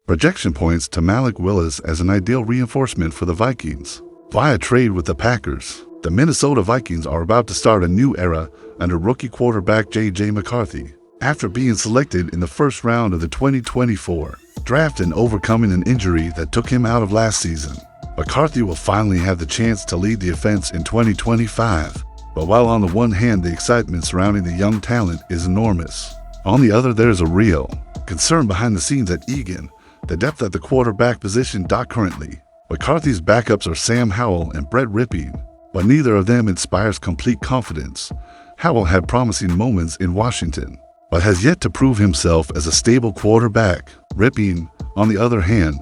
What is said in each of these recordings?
Projection points to Malik Willis as an ideal reinforcement for the Vikings. Via trade with the Packers, the Minnesota Vikings are about to start a new era under rookie quarterback J.J. McCarthy. After being selected in the first round of the 2024 draft and overcoming an injury that took him out of last season, McCarthy will finally have the chance to lead the offense in 2025. But while on the one hand the excitement surrounding the young talent is enormous, on the other there's a real concern behind the scenes at Egan. The depth at the quarterback position. Currently, McCarthy's backups are Sam Howell and Brett Ripping, but neither of them inspires complete confidence. Howell had promising moments in Washington, but has yet to prove himself as a stable quarterback. Ripping, on the other hand,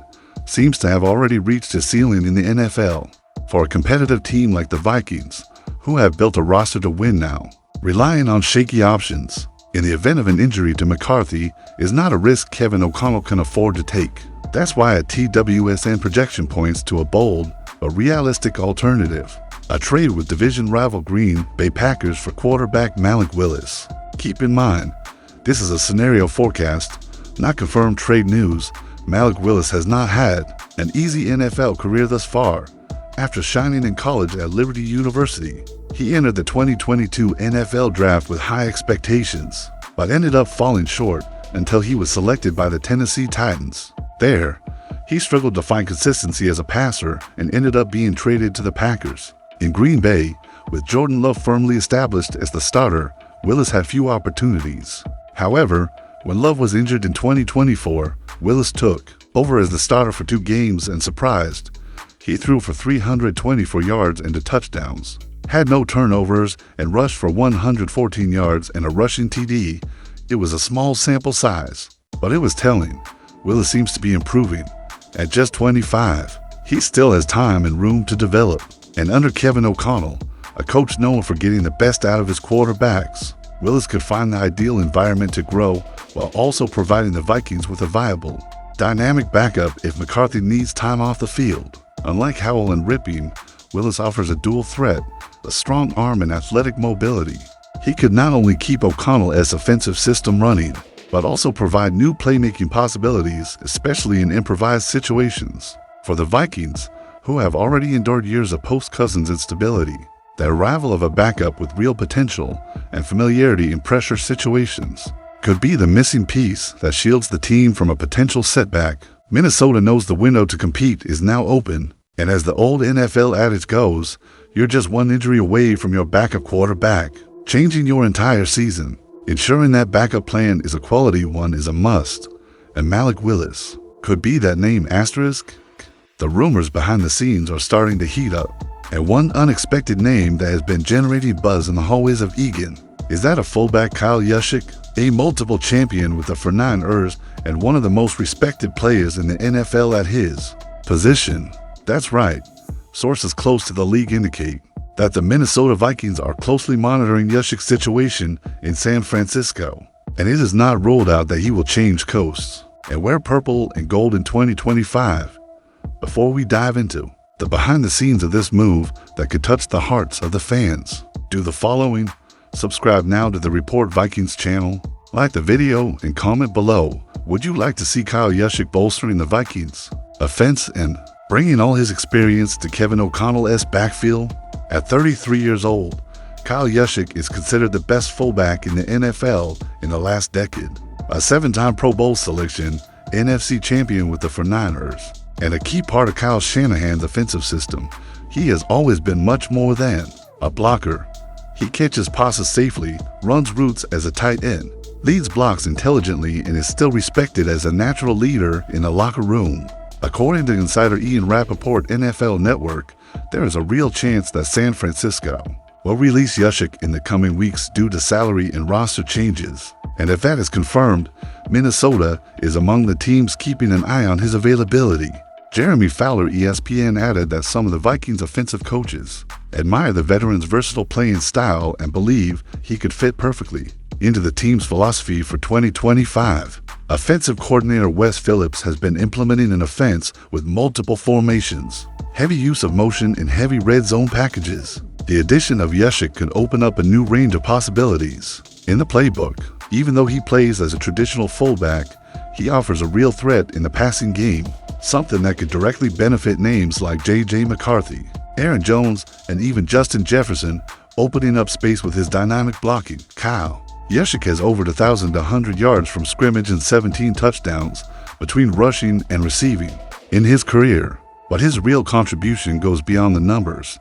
seems to have already reached his ceiling in the NFL. For a competitive team like the Vikings, who have built a roster to win now, relying on shaky options in the event of an injury to McCarthy is not a risk Kevin O'Connell can afford to take. That's why a TWSN projection points to a bold but realistic alternative: a trade with division rival Green Bay Packers for quarterback Malik Willis. Keep in mind, this is a scenario forecast, not confirmed trade news. Malik Willis has not had an easy NFL career thus far. After shining in college at Liberty University, he entered the 2022 NFL Draft with high expectations, but ended up falling short until he was selected by the Tennessee Titans. There, he struggled to find consistency as a passer and ended up being traded to the Packers. In Green Bay, with Jordan Love firmly established as the starter, Willis had few opportunities. However, when Love was injured in 2024, Willis took over as the starter for 2 games and surprised. He threw for 324 yards and 2 touchdowns, had no turnovers, and rushed for 114 yards and a rushing TD. It was a small sample size, but it was telling. Willis seems to be improving. At just 25, he still has time and room to develop. And under Kevin O'Connell, a coach known for getting the best out of his quarterbacks, Willis could find the ideal environment to grow while also providing the Vikings with a viable, dynamic backup if McCarthy needs time off the field. Unlike Howell and Ripping, Willis offers a dual threat: a strong arm and athletic mobility. He could not only keep O'Connell's offensive system running, but also provide new playmaking possibilities, especially in improvised situations. For the Vikings, who have already endured years of post-Cousins instability, the arrival of a backup with real potential and familiarity in pressure situations could be the missing piece that shields the team from a potential setback. Minnesota knows the window to compete is now open, and as the old NFL adage goes, you're just one injury away from your backup quarterback changing your entire season. Ensuring that backup plan is a quality one is a must, and Malik Willis could be that name. The rumors behind the scenes are starting to heat up, and one unexpected name that has been generating buzz in the hallways of Egan is that of fullback Kyle Juszczyk, a multiple champion with the 49ers and one of the most respected players in the NFL at his position. That's right, sources close to the league indicate that the Minnesota Vikings are closely monitoring Juszczyk's situation in San Francisco, and it is not ruled out that he will change coasts and wear purple and gold in 2025. Before we dive into the behind the scenes of this move that could touch the hearts of the fans, do the following: subscribe now to the Report Vikings channel, like the video, and comment below. Would you like to see Kyle Juszczyk bolstering the Vikings offense and bringing all his experience to Kevin O'Connell's backfield? At 33 years old, Kyle Juszczyk is considered the best fullback in the NFL in the last decade. A 7-time Pro Bowl selection, NFC champion with the 49ers, and a key part of Kyle Shanahan's offensive system, he has always been much more than a blocker. He catches passes safely, runs routes as a tight end, leads blocks intelligently, and is still respected as a natural leader in the locker room. According to insider Ian Rappaport NFL Network, there is a real chance that San Francisco will release Juszczyk in the coming weeks due to salary and roster changes. And if that is confirmed, Minnesota is among the teams keeping an eye on his availability. Jeremy Fowler, ESPN, added that some of the Vikings offensive coaches admire the veteran's versatile playing style and believe he could fit perfectly into the team's philosophy for 2025. Offensive coordinator Wes Phillips has been implementing an offense with multiple formations, heavy use of motion, and heavy red zone packages. The addition of Juszczyk could open up a new range of possibilities in the playbook. Even though he plays as a traditional fullback, He offers a real threat in the passing game, something that could directly benefit names like J.J. McCarthy, Aaron Jones, and even Justin Jefferson, opening up space with his dynamic blocking. Kyle Juszczyk has over 1,100 yards from scrimmage and 17 touchdowns between rushing and receiving in his career. But his real contribution goes beyond the numbers.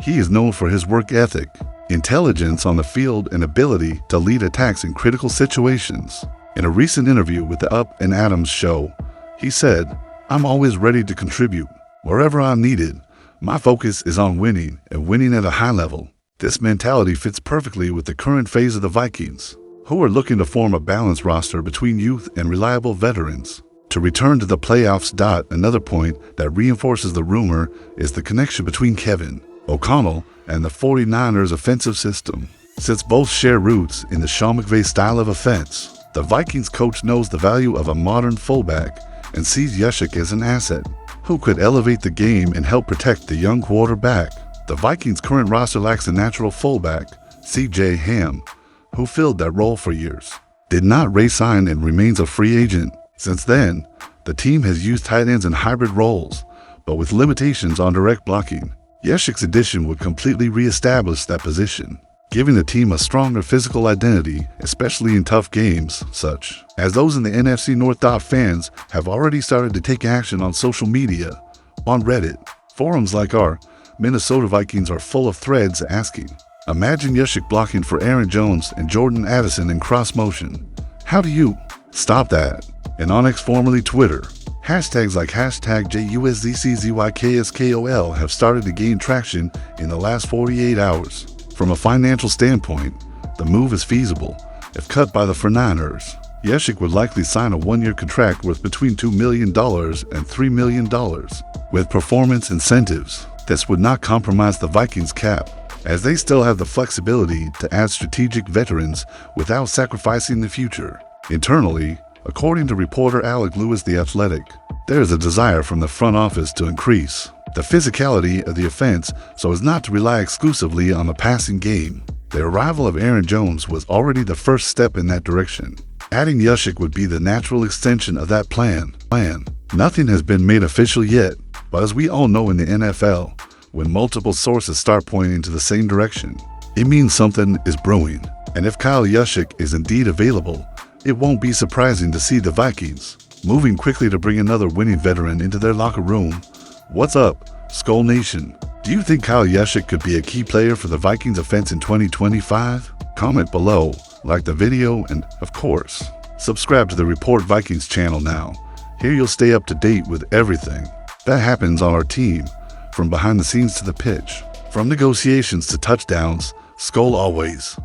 He is known for his work ethic, intelligence on the field, and ability to lead attacks in critical situations. In a recent interview with the Up and Adams show, he said, "I'm always ready to contribute. Wherever I'm needed, my focus is on winning and winning at a high level." This mentality fits perfectly with the current phase of the Vikings, who are looking to form a balanced roster between youth and reliable veterans to return to the playoffs. Another point that reinforces the rumor is the connection between Kevin O'Connell and the 49ers offensive system. Since both share roots in the Sean McVay style of offense, the Vikings coach knows the value of a modern fullback and sees Juszczyk as an asset who could elevate the game and help protect the young quarterback. The Vikings' current roster lacks a natural fullback, C.J. Ham, who filled that role for years, did not re-sign and remains a free agent. Since then, the team has used tight ends in hybrid roles, but with limitations on direct blocking. Juszczyk's addition would completely re-establish that position, giving the team a stronger physical identity, especially in tough games, such as those in the NFC North. Fans have already started to take action on social media. On Reddit, forums like our Minnesota Vikings are full of threads asking, "Imagine Juszczyk blocking for Aaron Jones and Jordan Addison in cross motion. How do you stop that?" And on X, formerly Twitter, hashtags like #JUSDCZYKSKOL have started to gain traction in the last 48 hours. From a financial standpoint, the move is feasible. If cut by the 49ers, Juszczyk would likely sign a one-year contract worth between $2 million and $3 million, with performance incentives. This would not compromise the Vikings' cap, as they still have the flexibility to add strategic veterans without sacrificing the future. Internally, according to reporter Alec Lewis, The Athletic, there is a desire from the front office to increase the physicality of the offense so as not to rely exclusively on the passing game. The arrival of Aaron Jones was already the first step in that direction. Adding Juszczyk would be the natural extension of that plan. Nothing has been made official yet, but as we all know in the NFL, when multiple sources start pointing to the same direction, it means something is brewing. And if Kyle Juszczyk is indeed available, it won't be surprising to see the Vikings moving quickly to bring another winning veteran into their locker room. What's up, Skull Nation? Do you think Kyle Juszczyk could be a key player for the Vikings offense in 2025? Comment below, like the video, and of course, subscribe to the Report Vikings channel now. Here you'll stay up to date with everything that happens on our team, from behind the scenes to the pitch, from negotiations to touchdowns. Skull always.